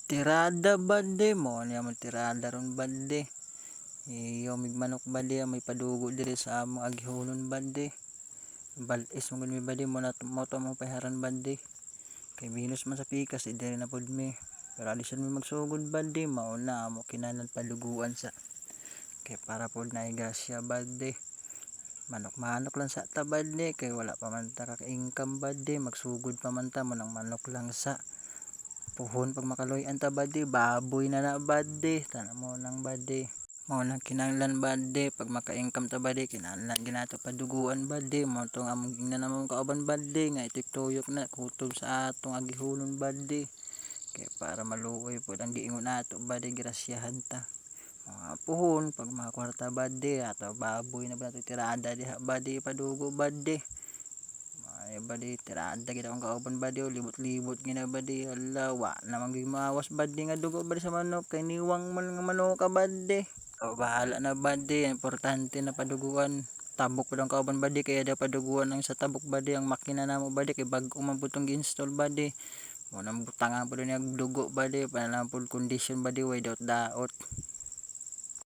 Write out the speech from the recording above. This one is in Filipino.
Tirada bade mo niya mo tirada ron bade. Iyo mig manok bade may padugo diri sa among agihulon bade. Balis mo gud mi bade mo na mo to mo paharan bade. Kay minus man sa pikas diri na pud mi. Pero alisan mi magsugod bade mao na amo kinahanglan paduguan sa kay para pud na grasya bade. Manok-manok lang sa ta bade kay wala pa man ta ka income bade magsugod pa man ta mo nang manok lang sa puhon pag makaloy-an ta bade baboy na bade tana mo nang bade mo nang kinahanglan bade pag maka-income ta bade kinahanglan ginato paduguan bade mo tong among gingnan namong kauban bade nga ituyok na kutob sa atong agihulon bade kay para maluoy pud ang giingon nato bade grasyahan ta puhon pag mga kwarta bade ato baboy na ba nato tirada diha bade padugo bade ay bade tirada gid akong kauban bade libot-libot gina bade hala wa naman gyud maawas bade nga dugo bade sa manok kay niwang man nga manok ka bade bahala na bade importante na paduguan tabok pud ang kauban bade kaya da paduguan ang sa tabok bade ang makina namo bade kay bag-o man pud tong gi-install bade mo nang butangan pud ni dugo bade para lang pud condition bade way daot-daot